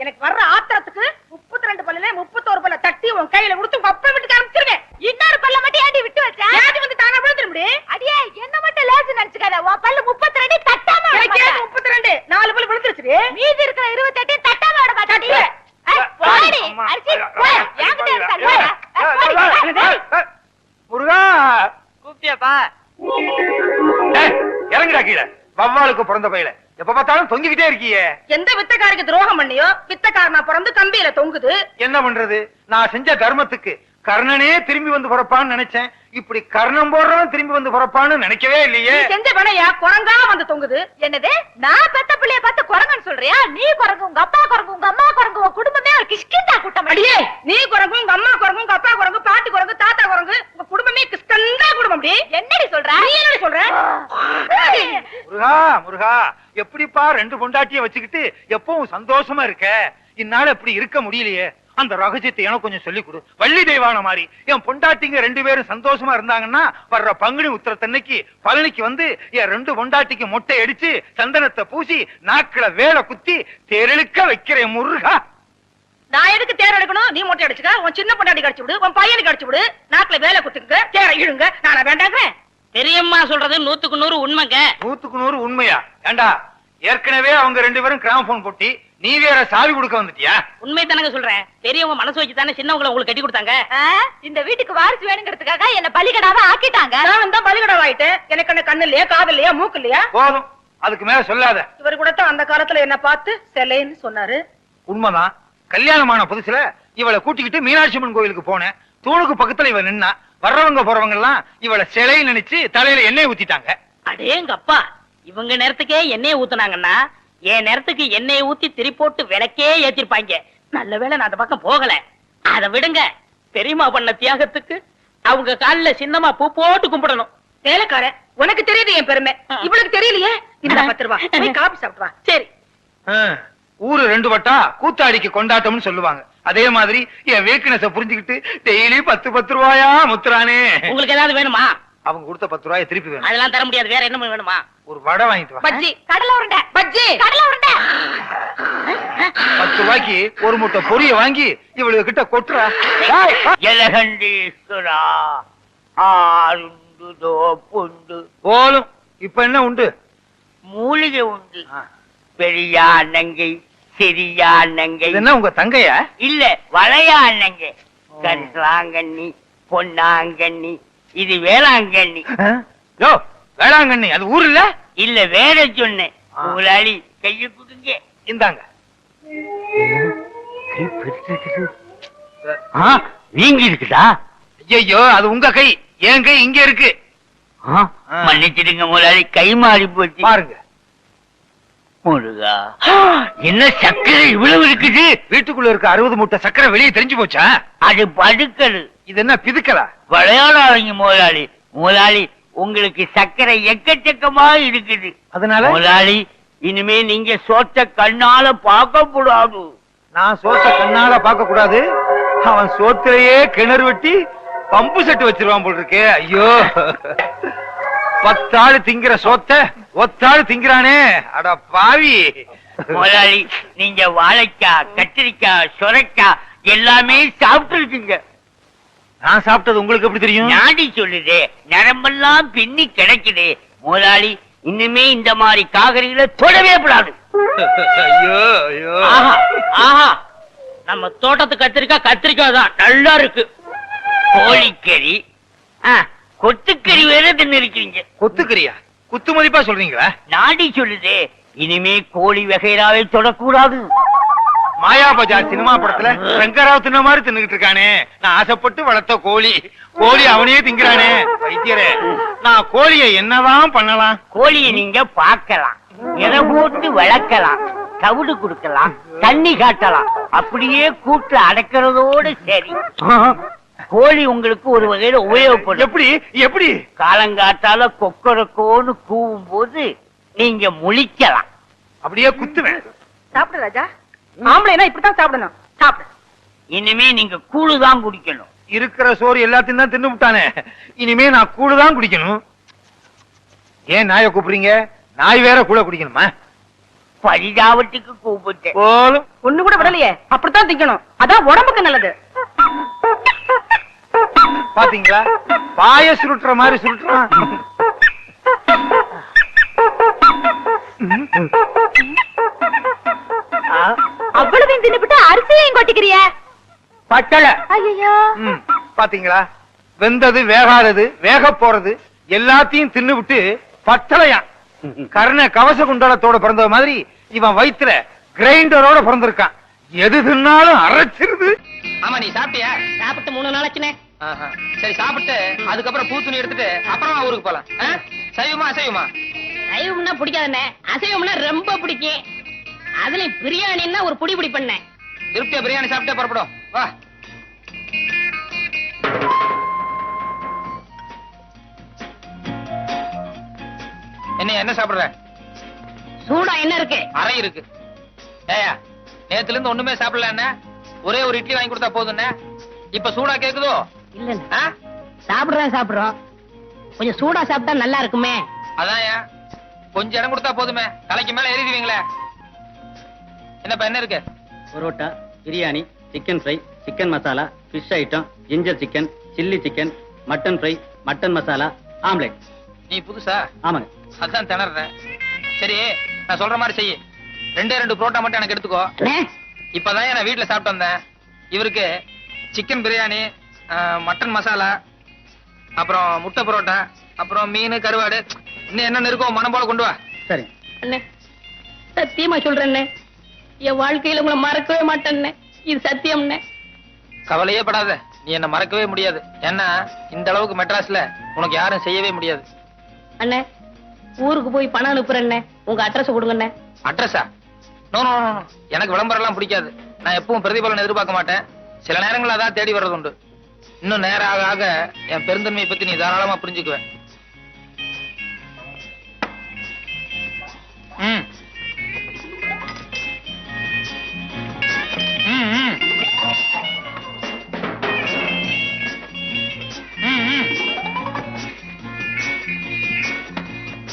எனக்கு வர்ற ஆத்திரத்துக்கு 32 பல்லுல 31 பல்ல தட்டி உன் கையில கொடுத்து உங்க அப்பா வீட்டுக்கு அனுப்பிச்சிருவேன். இன்னொரு பல்ல மட்டும் ஏண்டி விட்டு வச்சா? ஏண்டி வந்து தானா விழுந்துரும்டி? அடியே என்ன மட்டும் லேசு நினைச்சுக்காத. உன் பல்லு 32 தட்டாம விட மாட்டேன். 32 4 பல்லு விழுந்துருச்சு. மீதி இருக்கிற 28 தட்டாம விட மாட்டேன். போடி அரிசி போய் என்கிட்ட இருக்க. முருகா கூப்பிட்டியாப்பா? இறங்குடா கீழே. வவ்வாலுக்கு பிறந்த பையில எப்ப பார்த்தாலும் தொங்கிக்கிட்டே இருக்கியே. எந்த வித்தக்காரருக்கு துரோகம் பண்ணியோ வித்தக்காரனா பிறந்து கம்பியில தொங்குது. என்ன பண்றது? நான் செஞ்ச தர்மத்துக்கு கர்ணனே திரும்பி வந்து பிறப்பான்னு நினைச்சேன். இப்படி கர்ணம் போடுறவன் திரும்பி வந்து பிறப்பான்னு நினைக்கவே இல்லையே. செஞ்ச பணையா குரங்கா வந்து தொங்குது. என்னது நான் பெத்த பிள்ளைய பார்த்து குரங்குன்னு சொல்றியா? நீ குரங்கு, உங்க அப்பா குரங்கு, உங்க அம்மா குரங்கு, உங்க குடும்பமே ஒரு கிஷ்கிந்தா கூட்டம். அடியே நீ குரங்கு, உங்க அம்மா குரங்கு, உங்க அப்பா குரங்கு, பாட்டி குரங்கு, தாத்தா குரங்கு, உங்க குடும்பமே கிஷ்கந்தா குடும்பம். அப்படி என்னடி சொல்ற? நீ என்னடி சொல்ற? முருகா முருகா, எப்படிப்பா 2 பொண்டாட்டிய வச்சுக்கிட்டு எப்பவும் சந்தோஷமா இருக்க? இந்நாள் எப்படி இருக்க முடியலையே. அந்த ரகசியத்தை எனக்கு கொஞ்சம் சொல்லிக் கொடு. வள்ளி தெய்வான மாதிரி என் பொண்டாட்டிங்க 2 பேரும் சந்தோஷமா இருந்தாங்கன்னா வர்ற பங்குனி உத்திரத்தன்னைக்கு பழனிக்கு வந்து என் 2 பொண்டாட்டிக்கு மொட்டை அடிச்சு சந்தனத்தை பூசி நாக்குல வேலை குத்தி தேரெழுக்க வைக்கிறேன் முருகா. நான் எதுக்கு தேர் எடுக்கணும்? நீ மொட்டை அடிச்சுக்க. உன் சின்ன பொண்டாட்டி கடிச்சு விடு, உன் பையனுக்கு கடிச்சு விடு. நாக்குல வேலை குத்துங்க, தேர இழுங்க. நானா வேண்டாங்கிறேன்? பெரியம்மா சொல்றது 100க்கு 100 உண்மைங்க. 100க்கு 100 உண்மையா? ஏண்டா ஏற்கனவே அவங்க 2 பேரும் கிராமபோன் போட்டி, நீ வேற சாவி கொடுக்க வந்துட்டியா? உண்மை தானங்க சொல்றேன். பெரியவங்க மனசு வச்சு தானே சின்னவங்களை உங்களுக்கு கட்டி கொடுத்தாங்க. இந்த வீட்டுக்கு வாரிசு வேணுங்கிறதுக்காக என்ன பலிகடாவா ஆக்கிட்டாங்க. நான் தான் பலிகடாவா ஆயிட்டேன். எனக்கு என்ன கண்ணு இல்லையா, காது இல்லையா, மூக்கு இல்லையா? போதும், அதுக்கு மேல சொல்லாத. இவர் கூட தான் அந்த காலத்துல என்ன பார்த்து செல்லைன்னு சொன்னாரு. உண்மைதான். கல்யாணமான புதுசுல இவளை கூட்டிக்கிட்டு மீனாட்சி அம்மன் கோயிலுக்கு போனேன். தூணுக்கு பக்கத்துல இவ நின்னா வர்றவங்க போறவங்க எல்லாம் இவளை சிலை நினைச்சு தலையில எண்ணெய் ஊத்திட்டாங்க. அடேங்க அப்பா, இவங்க நேரத்துக்கே எண்ணெய் ஊத்துனாங்கன்னா என் நேரத்துக்கு எண்ணெய் ஊத்தி திரி போட்டு விளக்கே ஏத்திருப்பாங்க. நல்ல வேளை நான் அந்த பக்கம் போகல. அதை விடுங்க, பெரியம்மா பண்ண தியாகத்துக்கு அவங்க காலில சின்னமா பூ போட்டு கும்பிடணும். வேலைக்கார உனக்கு தெரியுது என் பெருமை, இவளுக்கு தெரியலையே. இந்த 10 ரூபாய் போய் காபி சாப்பிட்டு வா. சரி. ஊரு 2 வட்டா கூத்தாடிக்கு கொண்டாட்டம்னு சொல்லுவாங்க. அதே மாதிரி என் வீக்னஸ புரிஞ்சுக்கிட்டு டெய்லி 10 ரூபாயா முத்துறானே. உங்களுக்கு ஏதாவது வேணுமா? அவங்க கொடுத்த 10 ரூபாயை திருப்பி வேணும். அதெல்லாம் தர முடியாது. வேற என்ன வேணுமா? ஒரு வடை வாங்கிட்டு வா. பஜ்ஜி, கடலை உருண்டை. பஜ்ஜி, கடலை உருண்டை. 10 ரூபாய்க்கு ஒரு முட்டை பொரிய வாங்கி இவளுக்கு கிட்ட கொட்டுறா. எலகண்டீஸ்வரா ஆருண்டுதோ புண்டு. போலும். இப்ப என்ன உண்டு? மூலிகை உண்டு. பெரியா நங்கை, சிறியா நங்கை. என்ன உங்க தங்கையா? இல்ல, வளையா நங்கை. கரிசலாங்கண்ணி, பொன்னாங்கண்ணி, இது வேளாங்கண்ணி. யோ, வேளாங்கண்ணி அது ஊர் இல்ல? இல்ல, வேற சொன்னேன். முதலாளி கையை கொடுங்க. இந்தாங்க. வீங்கி இருக்குதா? ஐயோ, அது உங்க கை. என் கை இங்க இருக்கு. மன்னிச்சிடுங்க முதலாளி, கை மாறி போச்சு. பாருங்க. முருகா, என்ன சக்கரை இவ்வளவு இருக்குது? வீட்டுக்குள்ள இருக்க 60 மூட்டை சக்கரை வெளியே தெரிஞ்சு போச்சா? அது படுக்கல். இது என்ன பிதுக்கலா? விளையாடாதீங்க முதலாளி. முதலாளி, உங்களுக்கு சக்கரை எக்கச்சக்கமா இருக்குது. அதனால முதலாளி, இனிமே நீங்க சோத்த கண்ணால பார்க்க கூடாது. நான் சோத்த கண்ணால பார்க்க கூடாது? அவன் சோத்திலேயே கிணறு வெட்டி பம்பு செட்டு வச்சிருவான் போல் இருக்கே. ஐயோ, 10 ஆளு திங்கிற சோத்த ஒத்தாளு திங்கிறானே. அட பாவி. முதலாளி, நீங்க வாழைக்காய், கத்திரிக்காய், சுரைக்காய் எல்லாமே சாப்பிட்டு இருக்கீங்க. நான் சாப்பிட்டது உங்களுக்கு எப்படி தெரியும்? நாடி சொல்லுது, நரம்பெல்லாம் பின்னி கிடைக்குது. முதலாளி, இனிமே இந்த மாதிரி காகரிகளை தொடவே கூடாது. ஐயோ ஐயோ. ஆஹா ஆஹா, நம்ம தோட்டத்து கத்திரிக்காய் கத்திரிக்காய் தான் நல்லா இருக்கு. கோழிக்கறி, கொத்துக்கறி வேற தின்னு இருக்கீங்க. கொத்துக்கறியா? குத்து மதிப்பா சொல்றீங்களா? நாடி சொல்லுது, இனிமே கோழி வகைராவை தொடக்கூடாது. மாயா பஜார் சினிமா படத்துல சங்கராவ் தின்ன மாதிரி தின்னுகிட்டு இருக்கானே. நான் ஆசைப்பட்டு வளர்த்த கோழி, கோழி அவனையே திங்கிறானே. வைத்தியரே, நான் கோழியை என்னதான் பண்ணலாம்? கோழியை நீங்க பார்க்கலாம், எதை போட்டு வளர்க்கலாம், தவிடு கொடுக்கலாம், தண்ணி காட்டலாம். அப்படியே கூட்டுல அடக்கிறதோடு சரி. கோழி உங்களுக்கு ஒரு வகையில உபயோகப்படும். எப்படி எப்படி? காலங்காத்தால கொக்கரக்கோன்னு கூவும் போது நீங்க முழிக்கலாம். அப்படியே குத்துவேன். சாப்பிடு ராஜா. ஆம்பளைனா இப்படித்தான் சாப்பிடணும். சாப்பிடு. இனிமே நீங்க கூழுதான் குடிக்கணும். இருக்கிற சோறு எல்லாத்தையும் தான் தின்னு விட்டானே. இனிமே நான் கூழுதான் குடிக்கணும். ஏன் நாயை கூப்பிடுறீங்க? நாய் வேற கூட குடிக்கணுமா? பரிதாபத்துக்கு கூப்பிட்டேன். போதும். ஒண்ணு கூட விடலையே. அப்படித்தான் திங்கணும். அதான் உடம்புக்கு நல்லது. பாத்தீங்களா, பாய சுருட்டுற மாதிரி சுருட்டுறான். அவ்வளவு தின்னுபிட்டு அரிசியையும் கொட்டிக்கிறிய. பட்டளை. ஐயோ. பாத்தீங்களா, வெந்தது வேகாதது வேக போறது எல்லாத்தையும் தின்னு விட்டு பட்டளையா. கர்ண கவச குண்டலத்தோட பிறந்த மாதிரி இவன் வயித்துல கிரைண்டரோட பிறந்திருக்கான். எது தின்னாலும் அரைச்சிருது. ஆமா, நீ சாப்பிட்டியா? சாப்பிட்டு 3 நாளாச்சுனே. சரி, சாப்பிட்டு அதுக்கப்புறம் பூ துணி எடுத்துட்டு அப்புறமா ஊருக்கு போலாம். சைவமா அசைவமா? சைவம்னா பிடிக்காதுண்ணே, அசைவம்னா ரொம்ப பிடிக்கும். அதுலயும் பிரியாணின்னா ஒரு புடி புடி பண்ணேன். திருப்தியா பிரியாணி சாப்பிட்டே புறப்படும். வா. என்ன சாப்பிடுற? சூடா என்ன இருக்கு? அறை இருக்கு. ஏயா, நேத்துல இருந்து ஒண்ணுமே சாப்பிடல என்ன? ஒரே ஒரு இட்லி வாங்கி கொடுத்தா போதும். இப்ப சூடா கேக்குதோ? இல்ல, சாப்பிடுறோம். கொஞ்சம் சூடா சாப்பிட்டா நல்லா இருக்குமே. அதான் கொஞ்சம் இடம் கொடுத்தா போதுமே, தலைக்கு மேல எரிதுவீங்களே. என்னப்பா என்ன இருக்கு? Parotta, biryani, chicken fry, chicken masala, fish item, ginger chicken, chilli chicken, mutton fry, mutton masala, omelette. நீ புதுசா? ஆமாங்க. அதான் திணறேன். சரி, நான் சொல்ற மாதிரி செய்ய. 2 புரோட்டா மட்டும் எனக்கு எடுத்துக்கோ. இப்பதான் நான் வீட்டுல சாப்பிட்டு வந்தேன். இவருக்கு சிக்கன் பிரியாணி, மட்டன் மசாலா, அப்புறம் முட்டை புரோட்டா, அப்புறம் மீன் கருவாடு, இன்னும் என்ன இருக்கோ மனம் போல கொண்டு வா. சரி அண்ணே, சத்தியமா சொல்றேன்னே, என் வாழ்க்கையில உங்களை மறக்கவே மாட்டேன்னே. இது சத்தியம்னே. கவலையே படாத, நீ என்ன மறக்கவே முடியாது. ஏன்னா இந்த அளவுக்கு மெட்ராஸ்ல உனக்கு யாரும் செய்யவே முடியாது. அண்ணே, ஊருக்கு போய் பணம் அனுப்புறேன்னே, உங்க அட்ரஸ் கொடுங்கண்ணே. அட்ரஸா? நோ நோ நோ, எனக்கு விளம்பரம் எல்லாம் பிடிக்காது. நான் எப்பவும் பிரதிபலன் எதிர்பார்க்க மாட்டேன். சில நேரங்கள் அதான் தேடி வர்றது உண்டு. இன்னும் நேரம் ஆக ஆக என் பெருந்தன்மையை பத்தி நீ தாராளமா புரிஞ்சுக்குவேன். ம் ம் ம் ம் ம்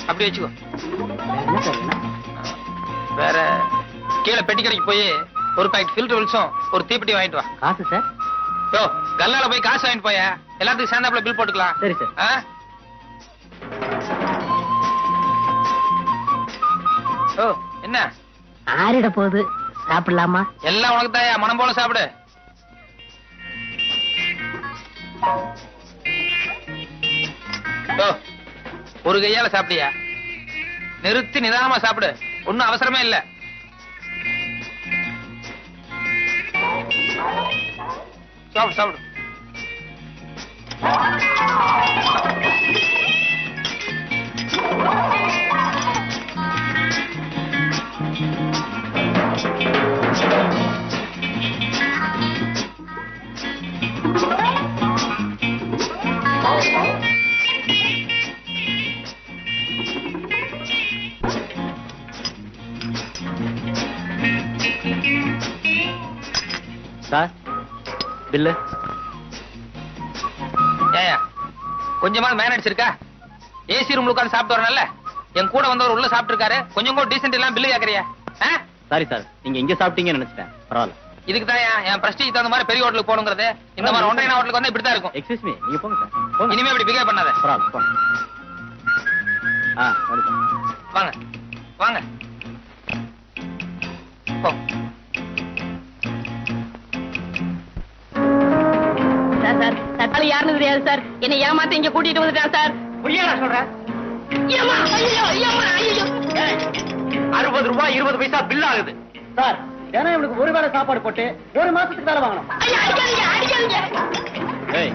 அப்படி வச்சுக்கோ. வேற கீழே பெட்டி கடைக்கு போய் ஒரு பாக்கெட் ஃபில்டர் வில்ஸும் ஒரு தீப்பெட்டி வாங்கிட்டு வா. காசு சார்? யோ, கல்லால போய் காசு வாங்கிட்டு போய, எல்லாத்துக்கும் சேர்ந்தாப்புல பில் போட்டுக்கலாம். சரி சார். ஓ, என்ன ஆறிட போகுது, சாப்பிடலாமா? எல்லாம் உனக்கு தாயா, மனம் போல சாப்பிடு. ஓ, ஒரு கையால சாப்பிடியா? நிறுத்தி நிதானமா சாப்பிடு, ஒண்ணும் அவசரமே இல்ல. சாப்பிடு சாப்பிடு. Sir, bill. ஏயா, கொஞ்சமா மேனேஜ் இருக்கா? ஏசி ரூம்ல உட்கார்ந்து சாப்பிட்டு வரணும்ல. என் கூட வந்தவர் உள்ள சாப்பிட்டு இருக்காரு, கொஞ்சம் கூட டீசென்ட் எல்லாம் பில்லு கேக்குறியா? சாரி சார், நீங்க இங்க சாப்பிட்டீங்கன்னு நினைச்சிட்டேன். பரவாயில்ல. இதுக்கு தான் என் பிரஸ்டீஜ் தகுந்த மாதிரி பெரிய ஹோட்டலுக்கு போகணுங்கிறது. இந்த மாதிரி ஒன்றைய ஹோட்டலுக்கு வந்து இப்படிதான் இருக்கும். எக்ஸ்கியூஸ் மீ, நீங்க போங்க சார். போங்க. இனிமே இப்படி பிகேவ் பண்ணாத. பரவாயில்ல, போங்க. சரி சார். வாங்க வாங்க போ. சார், சார், தக்காளி யாருன்னு தெரியாது சார். என்னை ஏமாத்த இங்க கூட்டிட்டு வந்துட்டான் சார். புரியாதா சொல்றேன்? ஐயம்மா, ஐயோ, ஐயம்மா, ஐயோ. 60 ரூபாய் 20 பைசா பில் ஆகுது. சார், ஏன்னா இவனுக்கு ஒரு வேளை சாப்பாடு போட்டு 1 மாசத்துக்கு வேலை வாங்கணும். ஐயா, அடிக்காதீங்க, அடிக்காதீங்க. ஏய்,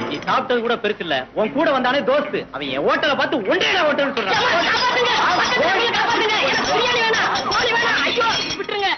நீ சாப்பிட்டது கூட பெருசு இல்ல. உன் கூட வந்தானே தோஸ்து, அவன் என் ஹோட்டலை பார்த்து ஒன்றே ஹோட்டல்னு சொல்றான். ஐயா, காப்பாத்துங்க, காப்பாத்துங்க, காப்பாத்துங்க. எனக்கு பிரியாணி வேணாம், கோழி வேணாம். ஐயோ, விட்டுருங்க.